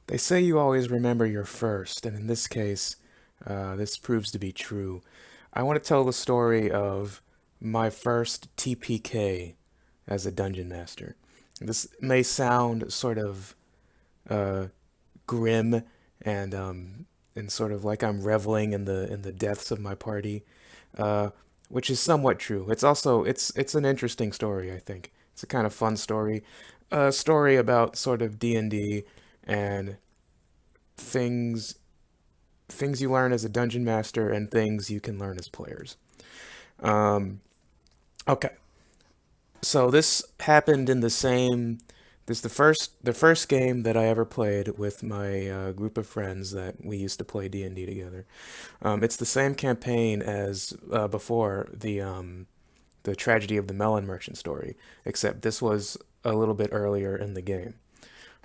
They say you always remember your first, and in this case, this proves to be true. I want to tell the story of my first TPK as a dungeon master. This may sound sort of uh, grim and sort of like I'm reveling in the deaths of my party, uh, which is somewhat true. It's an interesting story. I think it's a kind of fun story, a story about sort of D&D and things things you learn as a dungeon master and things you can learn as players. Um, okay, so this happened in the same. This the first game that I ever played with my group of friends that we used to play D&D together. It's the same campaign as before the tragedy of the melon merchant story, except this was a little bit earlier in the game.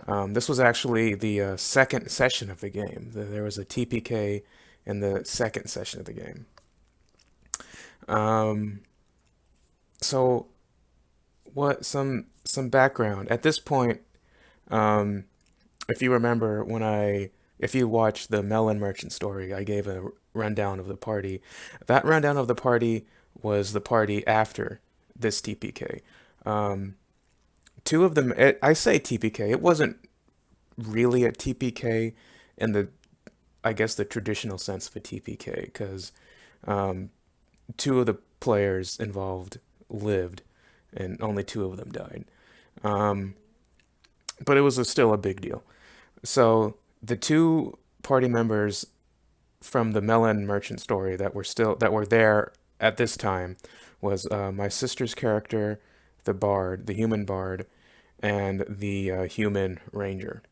This was actually the second session of the game. There was a TPK in the second session of the game. Um, so what some background at this point, um, if you remember if you watched the melon merchant story, I gave a rundown of the party. That rundown of the party was the party after this TPK. Um, Two of them, I say TPK, it wasn't really a TPK in the, I guess, the traditional sense of a TPK, because um, two of the players involved lived, and only two of them died. Um, but it was still a big deal. So the two party members from the Melon Merchant story that were there at this time was my sister's character, the bard, the human bard, and the human ranger.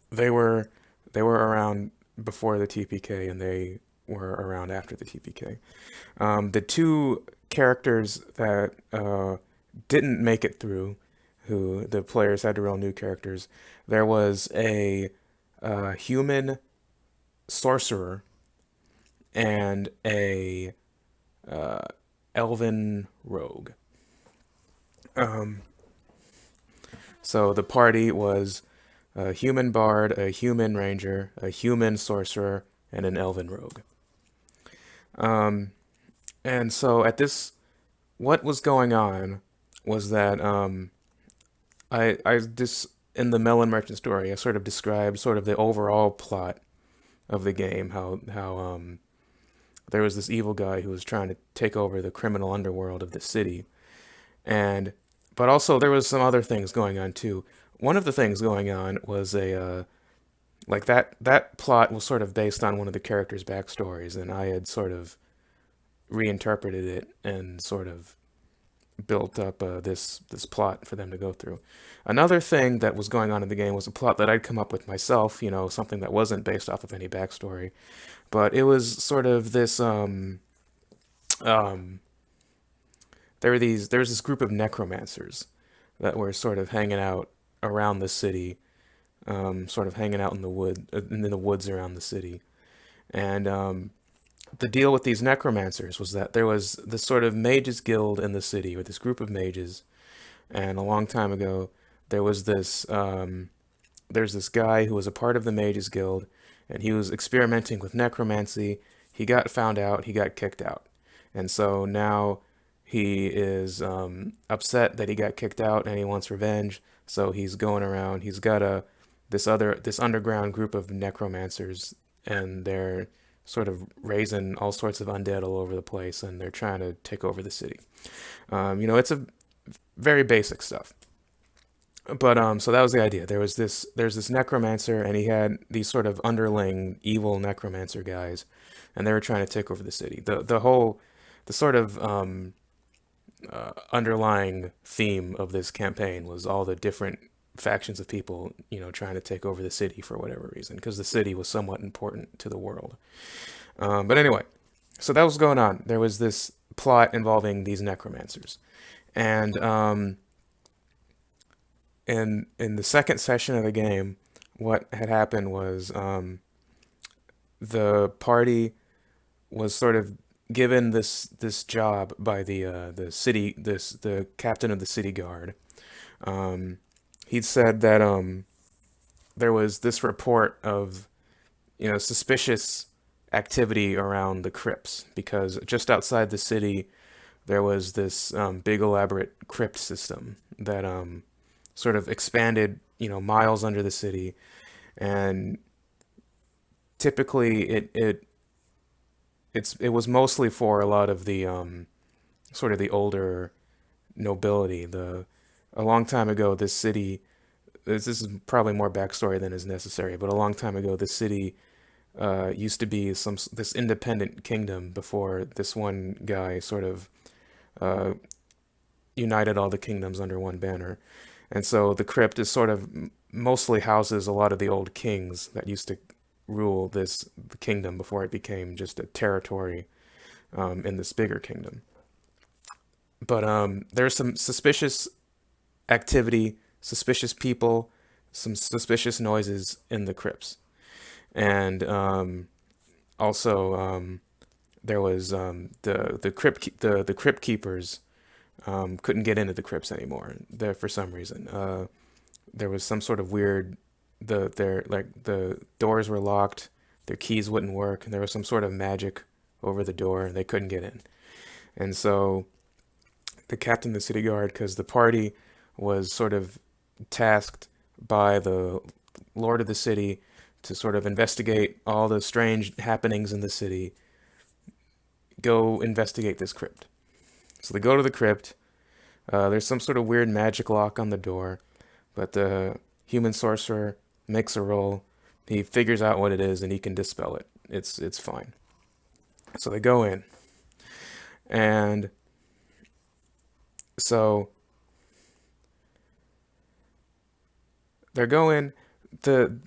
They were they were around before the TPK, and they were around after the TPK. The two characters that didn't make it through, who the players had to roll new characters, there was a human sorcerer and a uh, elven rogue. Um, so the party was a human bard, a human ranger, a human sorcerer, and an elven rogue. Um, and so what was going on was that I this in the Melon Merchant story, I sort of described sort of the overall plot of the game, how there was this evil guy who was trying to take over the criminal underworld of the city, and but also there was some other things going on too. One of the things going on was a like that plot was sort of based on one of the characters' backstories, and I had sort of reinterpreted it and sort of built up this plot for them to go through. Another thing that was going on in the game was a plot that I'd come up with myself, something that wasn't based off of any backstory, but it was sort of this um there was this group of necromancers that were sort of hanging out around the city, sort of hanging out in the woods around the city. And the deal with these necromancers was that there was this sort of mages guild in the city, or this group of mages, and a long time ago there was there's this guy who was a part of the mages guild, and he was experimenting with necromancy. He got found out, he got kicked out, and so now he is upset that he got kicked out, and he wants revenge. So he's going around. He's got this underground group of necromancers, and they're sort of raising all sorts of undead all over the place, and they're trying to take over the city. It's a very basic stuff. But so that was the idea. There's this necromancer, and he had these sort of underling evil necromancer guys, and they were trying to take over the city. The sort of underlying theme of this campaign was all the different factions of people, trying to take over the city for whatever reason, because the city was somewhat important to the world. But anyway, so that was going on. There was this plot involving these necromancers, and in the second session of the game, what had happened was the party was sort of given this job by the captain of the city guard. Um, he'd said that there was this report of, suspicious activity around the crypts because just outside the city there was this big elaborate crypt system that sort of expanded, miles under the city, and typically it was mostly for a lot of the sort of the older nobility. The A long time ago, this city, this is probably more backstory than is necessary, but a long time ago, this city used to be this independent kingdom before this one guy sort of uh, united all the kingdoms under one banner. And so the crypt is sort of mostly houses a lot of the old kings that used to rule this kingdom before it became just a territory in this bigger kingdom. But there's some suspicious activity, suspicious people, some suspicious noises in the crypts, and also there was the crypt keepers couldn't get into the crypts anymore. There for some reason. There was some sort of weird the doors were locked, their keys wouldn't work, and there was some sort of magic over the door, and they couldn't get in. And so the captain of the city guard, because the party was sort of tasked by the lord of the city to sort of investigate all the strange happenings in the city, go investigate this crypt. So they go to the crypt. There's some sort of weird magic lock on the door, but the human sorcerer makes a roll. He figures out what it is and he can dispel it. It's fine. So they go in, and so they're going. The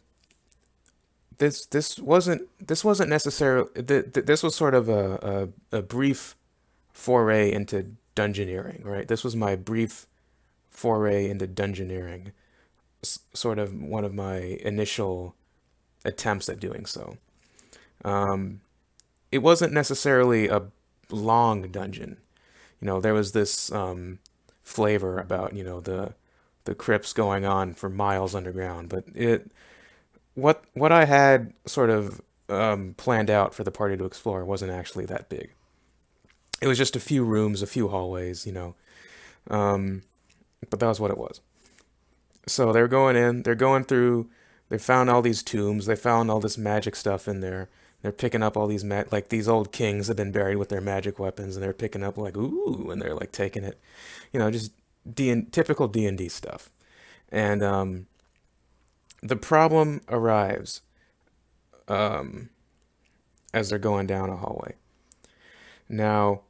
this wasn't necessarily this was sort of a brief foray into dungeoneering, right? This was my brief foray into dungeoneering, sort of one of my initial attempts at doing so. Um, it wasn't necessarily a long dungeon. There was this flavor about, the crypts going on for miles underground, but what I had sort of planned out for the party to explore wasn't actually that big. It was just a few rooms, a few hallways, um, but that was what it was. So they're going in, they're going through, they found all these tombs, they found all this magic stuff in there. They're picking up all these like these old kings have been buried with their magic weapons, and they're picking up like ooh, and they're like taking it, just typical D&D stuff. And the problem arrives um, as they're going down a hallway. Now,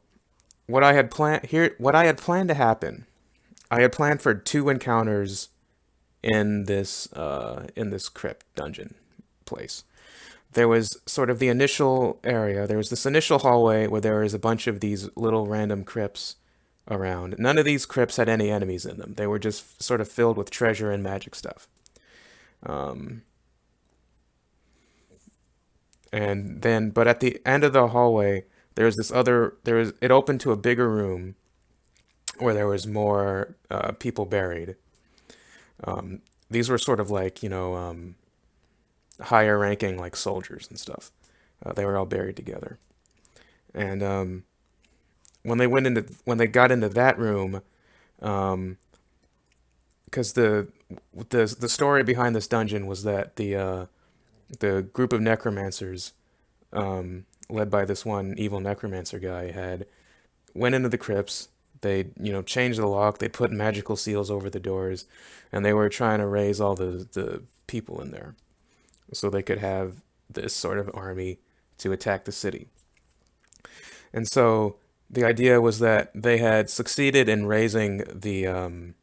what I had planned to happen, I had planned for two encounters in this crypt dungeon place. There was sort of the initial area. There was this initial hallway where there was a bunch of these little random crypts around. None of these crypts had any enemies in them. They were just sort of filled with treasure and magic stuff. Um, and then, but at the end of the hallway, it opened to a bigger room where there was more people buried. These were sort of like, higher ranking like soldiers and stuff. They were all buried together. And when they got into that room, um, because the story behind this dungeon was that the group of necromancers, led by this one evil necromancer guy, had went into the crypts. They, changed the lock. They put magical seals over the doors, and they were trying to raise all the people in there so they could have this sort of army to attack the city. And so the idea was that they had succeeded in raising the all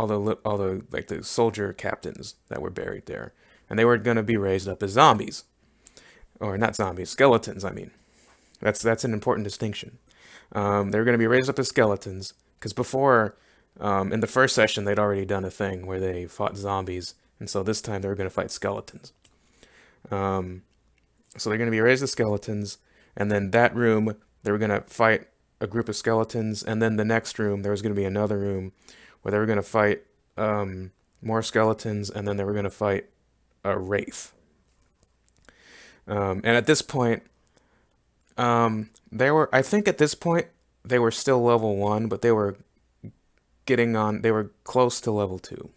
the like the soldier captains that were buried there, and they were going to be raised up as zombies, or not zombies, skeletons. I mean, that's an important distinction. They were going to be raised up as skeletons because before, in the first session, they'd already done a thing where they fought zombies, and so this time they were going to fight skeletons. Um, so they're going to be raised as skeletons, and then that room they were going to fight a group of skeletons, and then the next room there was going to be another room where they were going to fight more skeletons, and then they were going to fight a wraith. And at this point, they were, I think at this point, they were still level 1, but they were they were close to level 2.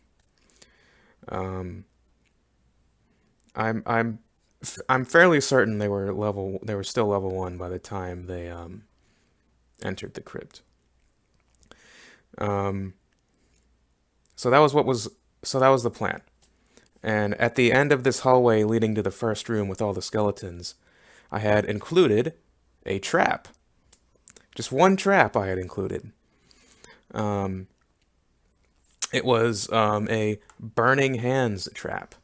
Um, I'm, I'm, I'm fairly certain they were still level 1 by the time they, entered the crypt. Um, so that was what was, so that was the plan. And at the end of this hallway leading to the first room with all the skeletons, I had included a trap. Just one trap I had included. Um, it was a burning hands trap.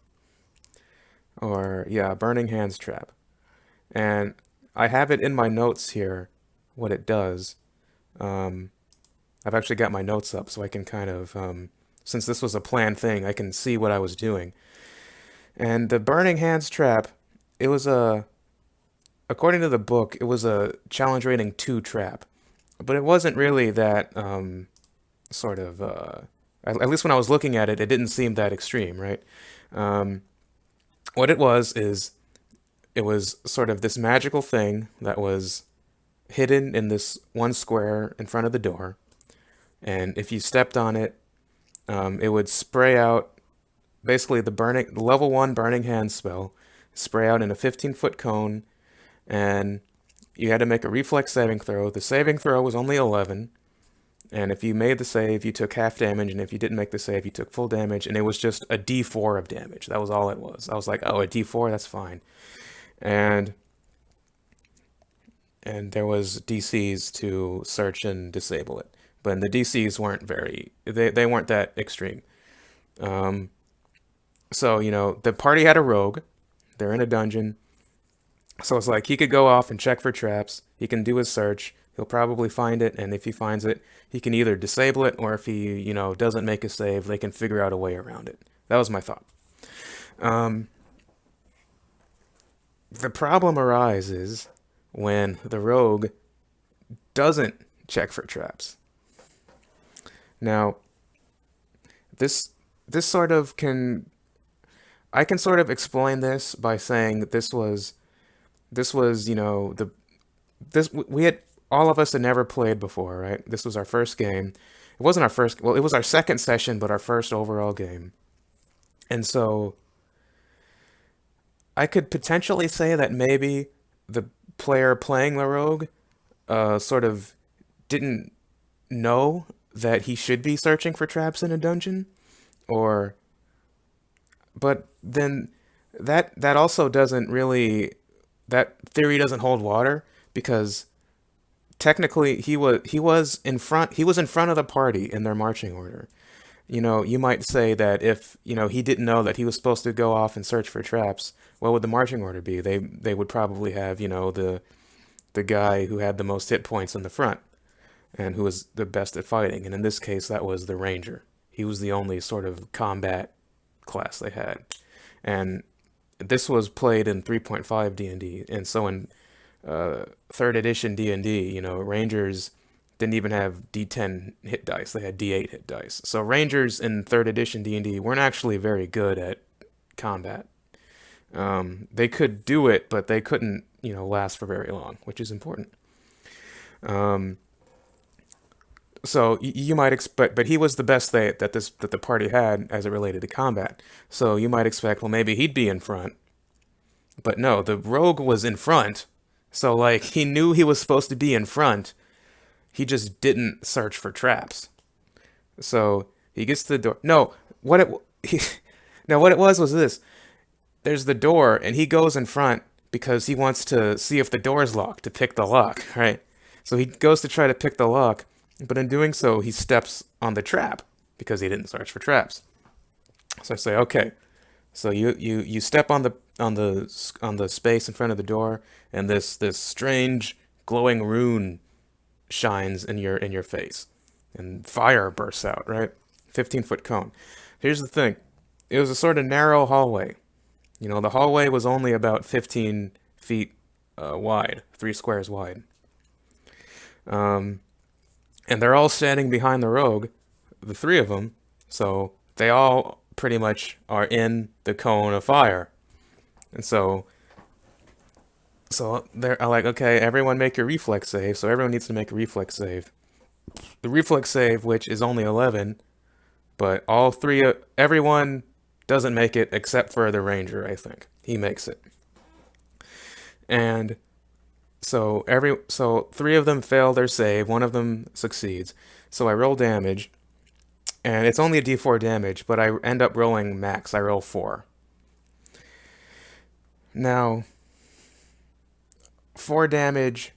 Or, yeah, burning hands trap. And I have it in my notes here, what it does. Um, I've actually got my notes up so I can kind of, since this was a planned thing, I can see what I was doing. And the burning hands trap, it was according to the book, it was a challenge rating 2 trap. But it wasn't really that, sort of, at least when I was looking at it, it didn't seem that extreme, right? Um, what it was is it was sort of this magical thing that was hidden in this one square in front of the door. And if you stepped on it, it would spray out basically the level 1 burning hand spell, spray out in a 15-foot cone, and you had to make a reflex saving throw. The saving throw was only 11, and if you made the save, you took half damage, and if you didn't make the save, you took full damage, and it was just a D4 of damage. That was all it was. I was like, oh, a D4, that's fine. And there was DCs to search and disable it. But the DCs weren't they weren't that extreme. Um, so, the party had a rogue. They're in a dungeon. So it's like he could go off and check for traps. He can do his search. He'll probably find it, and if he finds it, he can either disable it, or if he, doesn't make a save, they can figure out a way around it. That was my thought. Um, the problem arises when the rogue doesn't check for traps. Now, this this sort of can I can sort of explain this by saying that this was, the this we had all of us had never played before, right? This was our first game. It wasn't our first, well, it was our second session, but our first overall game. And so I could potentially say that maybe the player playing the rogue sort of didn't know that he should be searching for traps in a dungeon, or but then that also doesn't really, that theory doesn't hold water, because technically he was in front of the party in their marching order. You might say that if, he didn't know that he was supposed to go off and search for traps, what would the marching order be? They would probably have, the guy who had the most hit points in the front and who was the best at fighting. And in this case, that was the ranger. He was the only sort of combat class they had. And this was played in 3.5 D&D. And so in third edition D&D, rangers didn't even have D10 hit dice. They had D8 hit dice. So rangers in third edition D&D weren't actually very good at combat. They could do it, but they couldn't, last for very long, which is important. Um, so you might expect, but he was the best that the party had as it related to combat. So you might expect, well, maybe he'd be in front. But no, the rogue was in front. So like he knew he was supposed to be in front. He just didn't search for traps. So he gets to the door. No, what it he, now what it was this. There's the door, and he goes in front because he wants to see if the door is locked to pick the lock, right? So he goes to try to pick the lock, but in doing so, he steps on the trap because he didn't search for traps. So I say, okay. So you step on the space in front of the door, and this strange glowing rune shines in your face, and fire bursts out, right? 15-foot cone. Here's the thing. It was a sort of narrow hallway. The hallway was only about 15 feet wide, 3 squares wide. Um, and they're all standing behind the rogue, the 3 of them. So they all pretty much are in the cone of fire. And so they're like, okay, everyone make your reflex save. So everyone needs to make a reflex save. The reflex save, which is only 11, but everyone doesn't make it except for the ranger, I think. He makes it. And so three of them fail their save, one of them succeeds. So I roll damage, and it's only a d4 damage, but I end up rolling max. I roll 4. Now, 4 damage,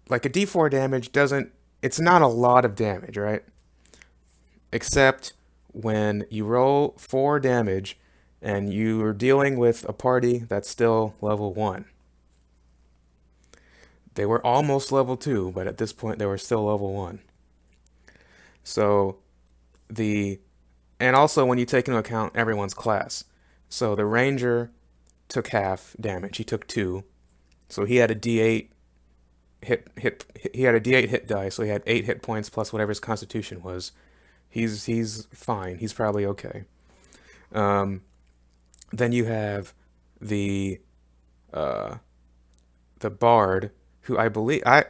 like a d4 damage doesn't, it's not a lot of damage, right? Except when you roll 4 damage and you are dealing with a party that's still level 1. They were almost level 2, but at this point they were still level 1. So the and also when you take into account everyone's class. So the ranger took half damage. He took 2. So he had a d8 he had a d8 hit die, so he had 8 hit points plus whatever his constitution was. He's fine. He's probably okay. Um, then you have the uh, the bard, who I believe I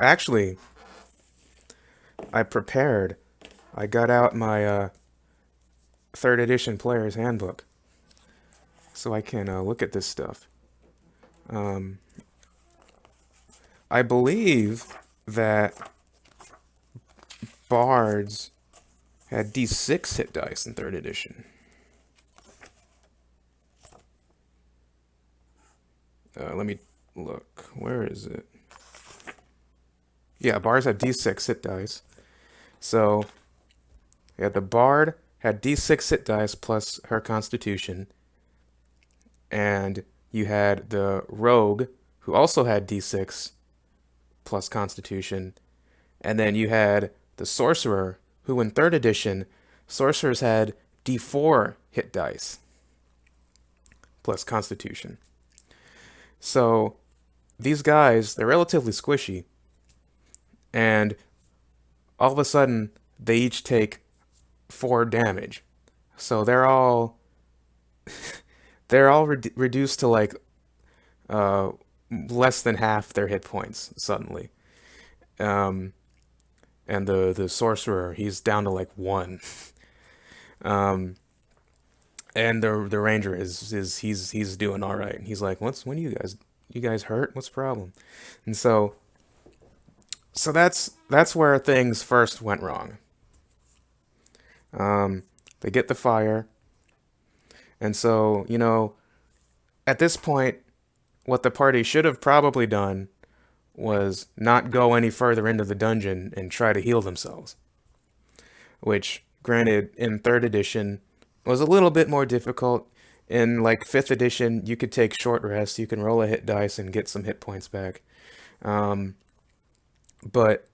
prepared. I got out my third edition player's handbook so I can look at this stuff. Um, I believe that bards had d6 hit dice in third edition. Let me look. Where is it? Yeah, bards have d6 hit dice. So, yeah, the bard had d6 hit dice plus her constitution. And you had the rogue, who also had d6 plus constitution. And then you had the sorcerer, who in third edition, sorcerers had d4 hit dice plus constitution. So these guys, they're relatively squishy, and all of a sudden they each take 4 damage. So they're all reduced to like uh, less than half their hit points suddenly. Um, and the sorcerer, he's down to like 1. Um, and the ranger he's doing all right. He's like, when you guys hurt? What's the problem? And so that's where things first went wrong. They get the fire, and so at this point, what the party should have probably done was not go any further into the dungeon and try to heal themselves. Which, granted, in third edition was a little bit more difficult. In like fifth edition, you could take short rests, you can roll a hit dice and get some hit points back. Um, but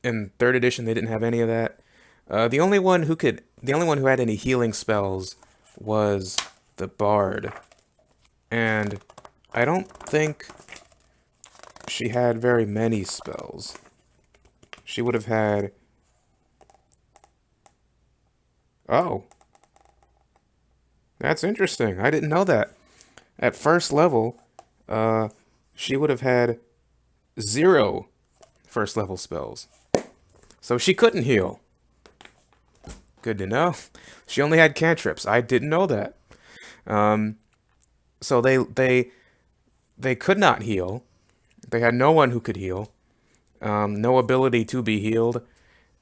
in third edition, they didn't have any of that. The only one who had any healing spells was the bard, and I don't think she had very many spells. She would have had. Oh, that's interesting. I didn't know that. At first level, uh, she would have had 0 first level spells. So she couldn't heal. Good to know. She only had cantrips. I didn't know that. Um, so they could not heal. They had no one who could heal. No ability to be healed,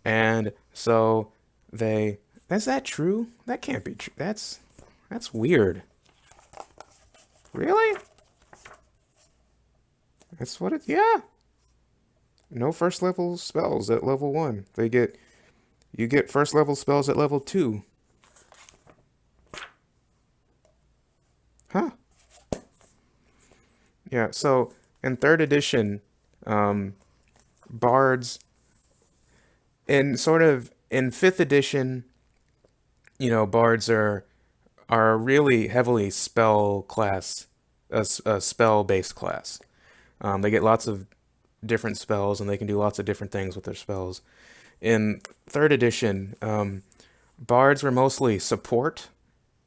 and so they. Is that true? That can't be true. That's weird. Really? That's what it. Yeah. No first level spells at level 1. You get first level spells at level 2. Huh. Yeah, so in third edition, um, bards in fifth edition, bards are really heavily a spell based class. They get lots of different spells and they can do lots of different things with their spells. In third edition, Bards were mostly support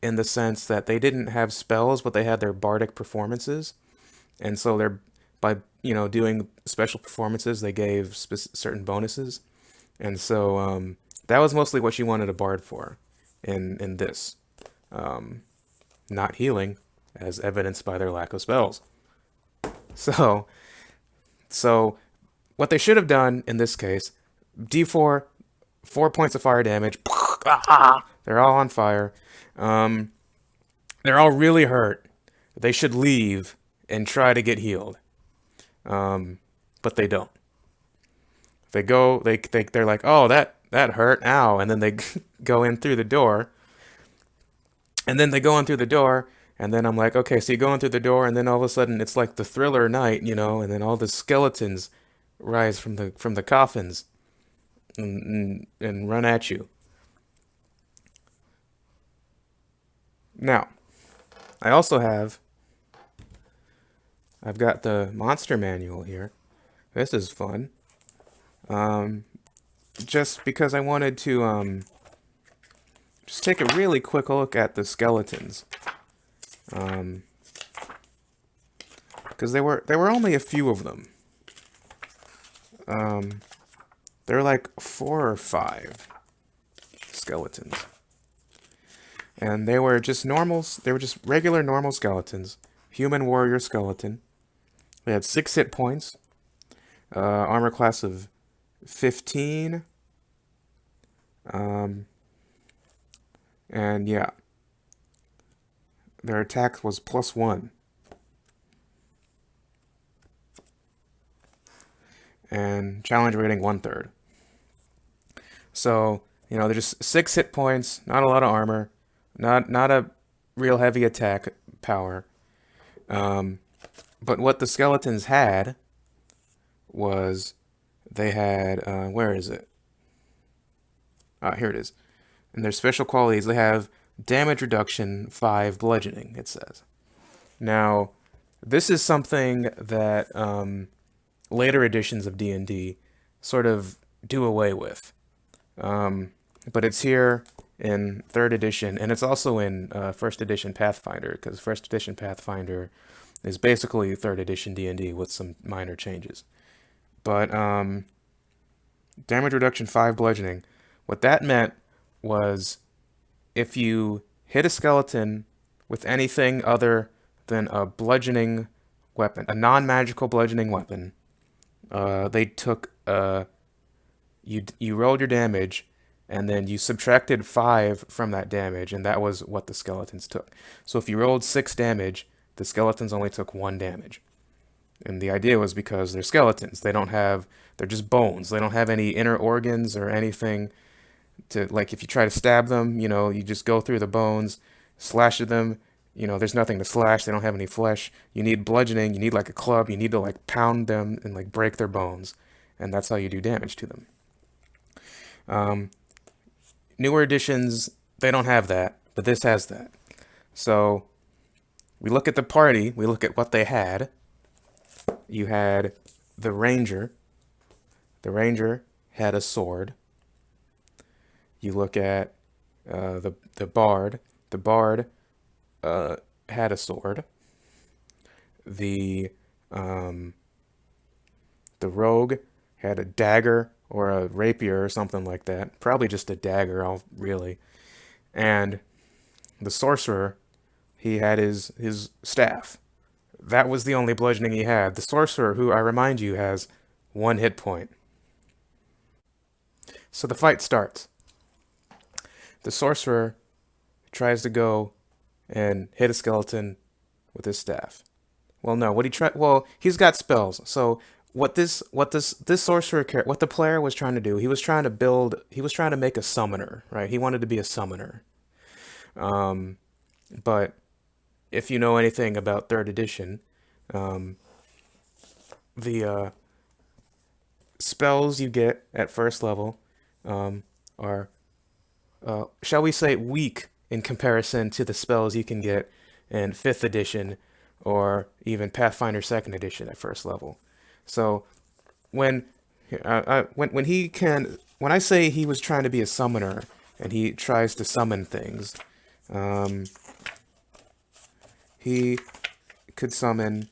in the sense that they didn't have spells, but they had their bardic performances, and so they're by doing special performances, they gave certain bonuses, and so that was mostly what you wanted a bard for, in this, not healing, as evidenced by their lack of spells. So so what they should have done in this case, D4, 4 points of fire damage. They're all on fire. Um, they're all really hurt. They should leave and try to get healed. But they don't. They go. They're like, oh, that hurt. Ow! And then they go in through the door. And then they go in through the door. And then I'm like, okay, so you go in through the door, and then all of a sudden it's like the Thriller night, and then all the skeletons rise from the coffins and run at you. Now, I also I've got the monster manual here. This is fun. Just because I wanted to just take a really quick look at the skeletons. Because there were only a few of them. There were like 4 or 5 skeletons. And they were just normals. They were just regular normal skeletons. Human warrior skeleton. They had 6 hit points. Armor class of 15. And yeah. Their attack was +1. And challenge rating 1/3. So, they're just 6 hit points, not a lot of armor, not a real heavy attack power. But what the skeletons had was they had where is it? Here it is. And their special qualities, they have damage reduction 5 bludgeoning, it says. Now, this is something that later editions of D&D sort of do away with. But it's here in 3rd edition, and it's also in 1st edition Pathfinder, because 1st edition Pathfinder is basically 3rd edition D&D with some minor changes. But damage reduction 5 bludgeoning, what that meant was if you hit a skeleton with anything other than a bludgeoning weapon, a non-magical bludgeoning weapon, they took you rolled your damage, and then you subtracted 5 from that damage, and that was what the skeletons took. So if you rolled 6 damage, the skeletons only took 1 damage. And the idea was because they're skeletons. They're just bones. They don't have any inner organs or anything to, like, if you try to stab them, you just go through the bones, slash at them, there's nothing to slash. They don't have any flesh. You need bludgeoning. You need like a club. You need to like pound them and like break their bones. And that's how you do damage to them. Newer editions, they don't have that, but this has that. So we look at the party. We look at what they had. You had the ranger. The ranger had a sword. You look at the bard. The bard had a sword. The rogue had a dagger or a rapier or something like that. Probably just a dagger, really. And the sorcerer, he had his staff. That was the only bludgeoning he had. The sorcerer, who I remind you has 1 hit point. So the fight starts. The sorcerer tries to go and hit a skeleton with his staff. Well, no, he's got spells. So what this sorcerer, what the player was trying to do, he was trying to make a summoner, right? He wanted to be a summoner. But if you know anything about 3rd edition, the spells you get at 1st level are, shall we say, weak in comparison to the spells you can get in 5th edition or even Pathfinder 2nd edition at 1st level. So when I say he was trying to be a summoner, and he tries to summon things. Um, he could summon,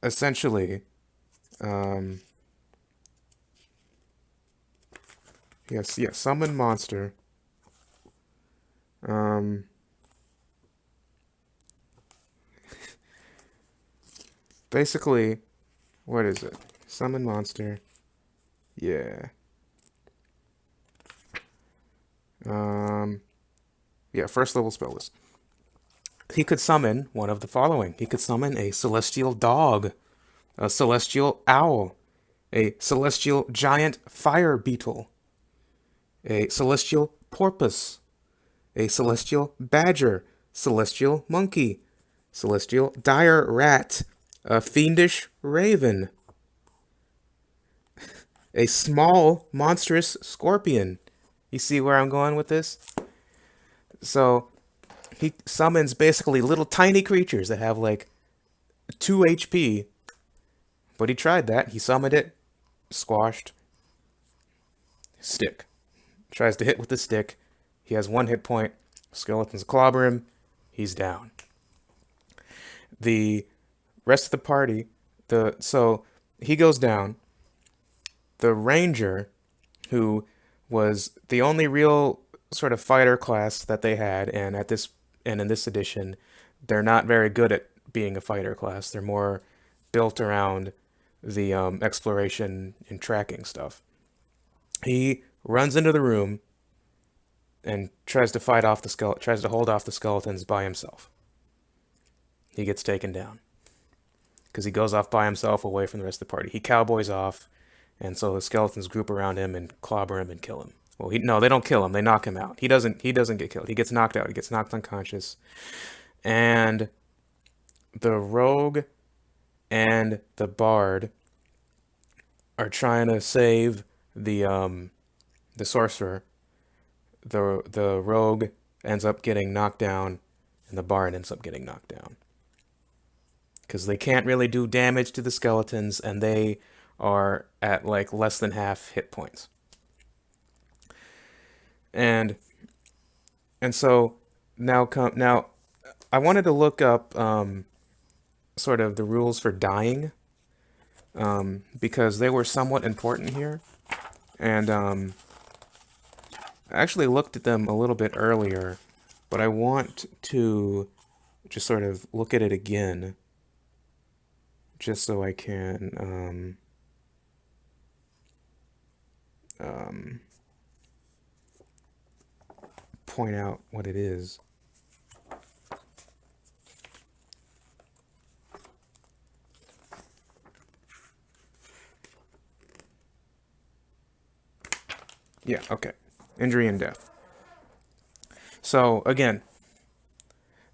essentially, um, summon monster. Um, Basically, what is it? Summon monster. Yeah. Um, first level spell list. He could summon one of the following. He could summon a celestial dog, a celestial owl, a celestial giant fire beetle, a celestial porpoise, a celestial badger, celestial monkey, celestial dire rat, a fiendish raven, a small monstrous scorpion. You see where I'm going with this? So he summons basically little tiny creatures that have like 2 HP, but he tried that. He summoned it, squashed, stick. Tries to hit with the stick. He has 1 hit point. Skeletons clobber him. He's down. The rest of the party, so he goes down. The ranger, who was the only real sort of fighter class that they had, and in this edition, they're not very good at being a fighter class. They're more built around the exploration and tracking stuff. He runs into the room and tries to tries to hold off the skeletons by himself. He gets taken down because he goes off by himself away from the rest of the party. He cowboys off, and so the skeletons group around him and clobber him and kill him. Well, no, they don't kill him. They knock him out. He doesn't get killed. He gets knocked out. He gets knocked unconscious. And the rogue and the bard are trying to save the sorcerer. The rogue ends up getting knocked down, and the bard ends up getting knocked down because they can't really do damage to the skeletons, and they are at like less than half hit points. And so now I wanted to look up sort of the rules for dying because they were somewhat important here, and I actually looked at them a little bit earlier, but I want to just sort of look at it again just so I can point out what it is. Yeah, okay. Injury and death. So again,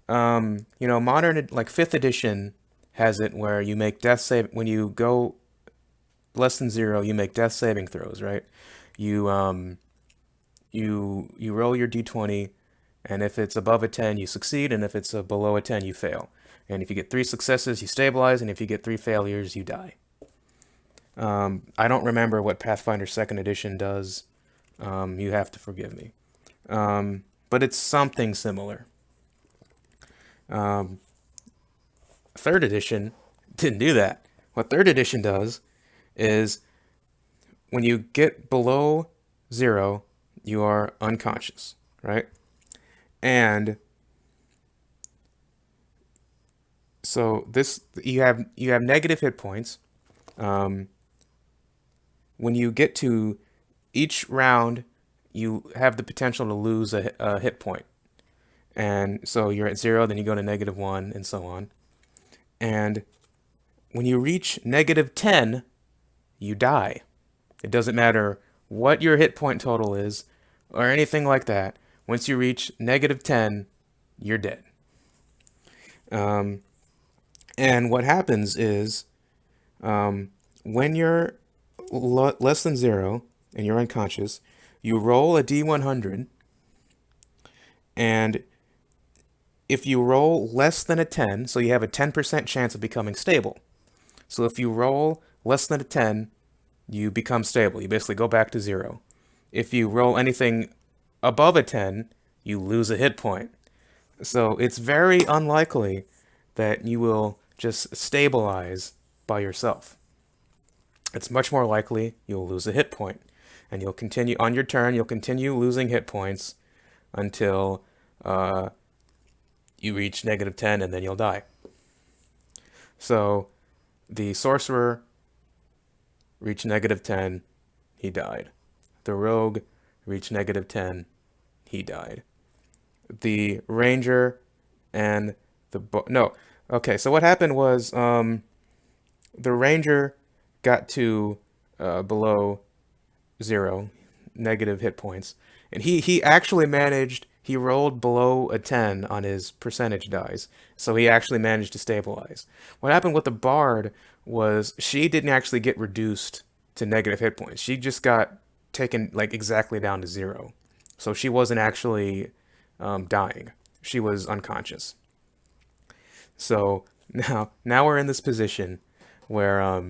modern, like 5th edition has it where you make death save when you go less than 0, you make death saving throws, right? You roll your d20, and if it's above a 10, you succeed, and if it's below a 10, you fail. And if you get 3 successes, you stabilize, and if you get 3 failures, you die. I don't remember what Pathfinder 2nd edition does. You have to forgive me. But it's something similar. 3rd edition didn't do that. What 3rd edition does is when you get below 0, you are unconscious, right? And so you have negative hit points. When you get to each round, you have the potential to lose a hit point. And so you're at 0, then you go to -1, and so on. And when you reach -10, you die. It doesn't matter what your hit point total is or anything like that. Once you reach -10, you're dead. And what happens is when you're less than 0 and you're unconscious, you roll a d100, and if you roll less than a 10, so you have a 10% chance of becoming stable. So if you roll less than a 10, you become stable. You basically go back to 0. If you roll anything above a 10, you lose a hit point. So it's very unlikely that you will just stabilize by yourself. It's much more likely you'll lose a hit point. And you'll continue on your turn, you'll continue losing hit points until uh, you reach negative 10 and then you'll die. So the sorcerer reached negative 10, he died. The rogue reached negative 10, he died. The ranger and no. Okay, so what happened was the ranger got to below 0, negative hit points, and he actually managed. He rolled below a 10 on his percentage dice, so he actually managed to stabilize. What happened with the bard was she didn't actually get reduced to negative hit points. She just got taken like exactly down to 0, so she wasn't actually dying. She was unconscious. So now we're in this position where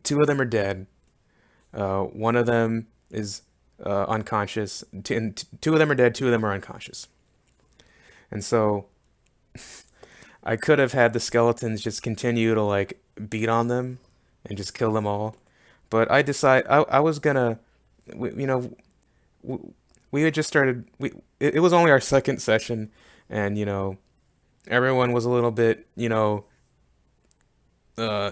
two of them are dead. One of them is unconscious. Two of them are dead. Two of them are unconscious. And so I could have had the skeletons just continue to like beat on them and just kill them all, but I was gonna, you know, we had just started. It was only our second session, and everyone was a little bit uh,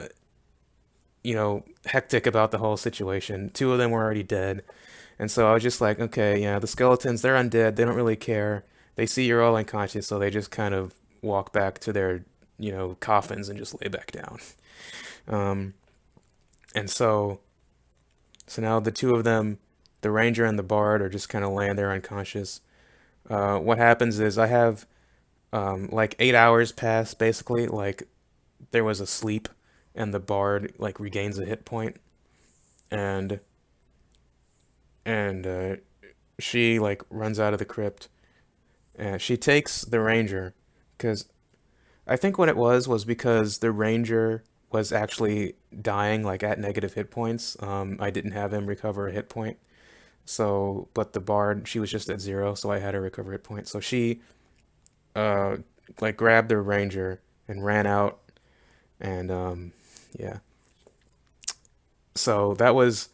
hectic about the whole situation. Two of them were already dead. And so I was just like, okay, yeah, the skeletons, they're undead. They don't really care. They see you're all unconscious, so they just kind of walk back to their, coffins and just lay back down. Um, and so now the two of them, the ranger and the bard, are just kind of laying there unconscious. What happens is I have like 8 hours pass, basically. Like there was a sleep, and the bard like regains a hit point, and and she like runs out of the crypt, and she takes the ranger, because I think what it was because the ranger was actually dying like at negative hit points. I didn't have him recover a hit point, so but the bard, she was just at 0, so I had her recover a hit point. So she uh like grabbed the ranger and ran out, and yeah. So that was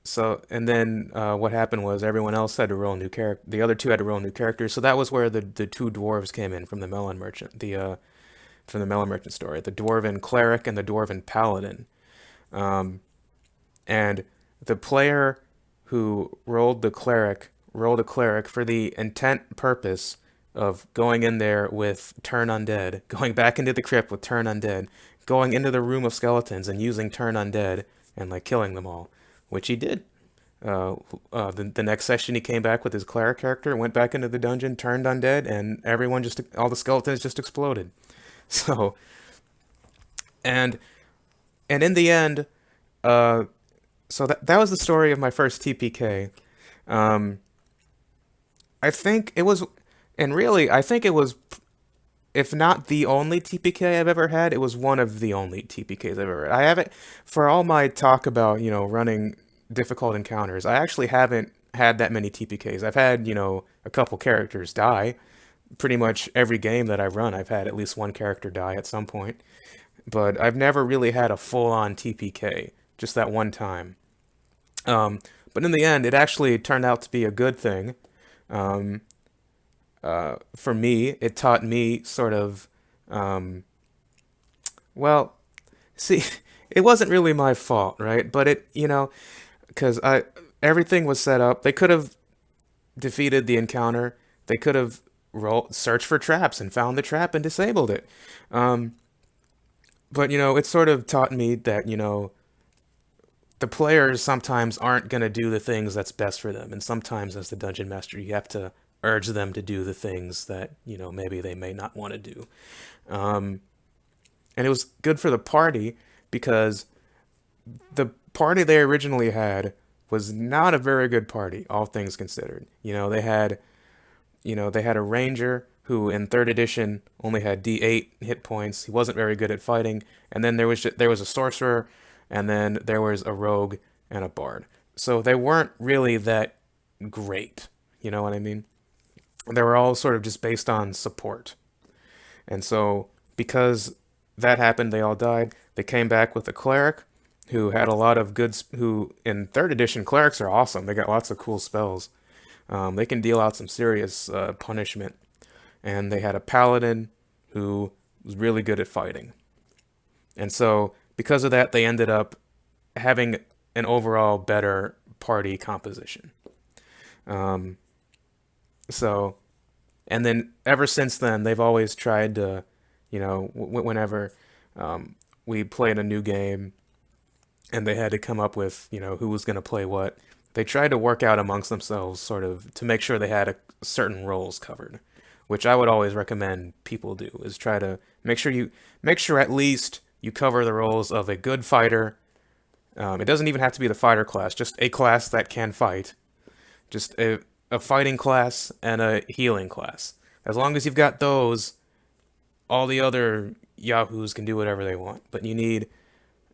so, and then what happened was everyone else had to roll new character. The other two had to roll new characters. So that was where the two dwarves came in from the melon merchant, from the melon merchant story, the dwarven cleric and the dwarven paladin. Um, and the player who rolled a cleric for the intent purpose of going in there with turn undead, going back into the crypt with turn undead, going into the room of skeletons and using turn undead and like killing them all, which he did. The next session he came back with his cleric character, went back into the dungeon, turned undead, and all the skeletons just exploded. So, and and in the end, uh, so that was the story of my first TPK. Um, I think it was, and really, I think it was, if not the only TPK I've ever had, it was one of the only TPKs I've ever had. I haven't, for all my talk about, running difficult encounters, I actually haven't had that many TPKs. I've had, a couple characters die. Pretty much every game that I've run, I've had at least one character die at some point. But I've never really had a full-on TPK, just that one time. Um, but in the end, it actually turned out to be a good thing. Um, for me, it taught me sort of, um, well, see, it wasn't really my fault, right? But because everything was set up. They could have defeated the encounter. They could have searched for traps and found the trap and disabled it. Um, but it sort of taught me that the players sometimes aren't going to do the things that's best for them, and sometimes as the dungeon master, you have to urge them to do the things that maybe they may not want to do. Um, and it was good for the party because the party they originally had was not a very good party, all things considered. They had a ranger who in third edition only had D8 hit points. He wasn't very good at fighting. And then there was a sorcerer, and then there was a rogue and a bard. So they weren't really that great. You know what I mean? They were all sort of just based on support. And so, because that happened, they all died. They came back with a cleric who had a lot of good, who in third edition, clerics are awesome. They got lots of cool spells. They can deal out some serious punishment. And they had a paladin who was really good at fighting. And so, because of that, they ended up having an overall better party composition. Um, so, and then ever since then, they've always tried to, whenever um, we played a new game and they had to come up with, who was going to play what, they tried to work out amongst themselves sort of to make sure they had certain roles covered, which I would always recommend people do is try to make sure at least you cover the roles of a good fighter. It doesn't even have to be the fighter class, just a class that can fight, just a fighting class and a healing class. As long as you've got those, all the other yahoos can do whatever they want. But you need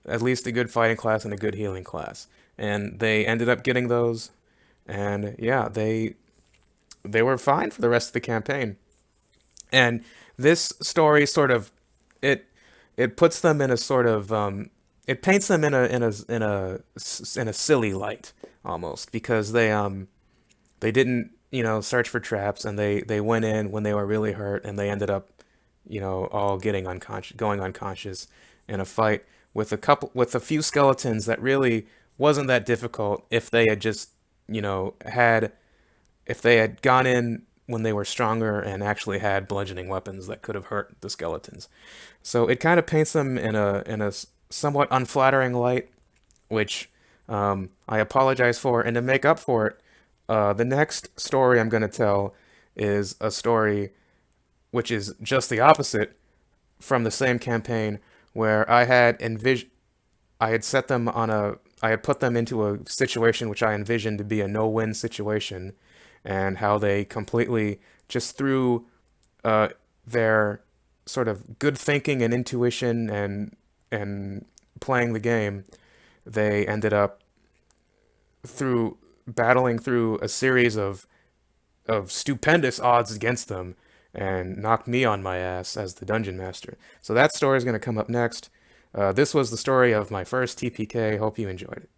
at least a good fighting class and a good healing class. And they ended up getting those, and yeah, they were fine for the rest of the campaign. And this story sort of it it puts them in a sort of it paints them in a silly light almost because they didn't, search for traps, and they went in when they were really hurt, and they ended up, all getting unconscious, going unconscious in a fight with a few skeletons that really wasn't that difficult if they had just, had if they had gone in when they were stronger and actually had bludgeoning weapons that could have hurt the skeletons. So it kind of paints them in a somewhat unflattering light, which I apologize for. And to make up for it, the next story I'm going to tell is a story which is just the opposite from the same campaign, where I had set them on I had put them into a situation which I envisioned to be a no-win situation, and how they completely just through uh, their sort of good thinking and intuition and playing the game, they ended up through battling through a series of stupendous odds against them and knocked me on my ass as the dungeon master. So that story is going to come up next. This was the story of my first TPK. Hope you enjoyed it.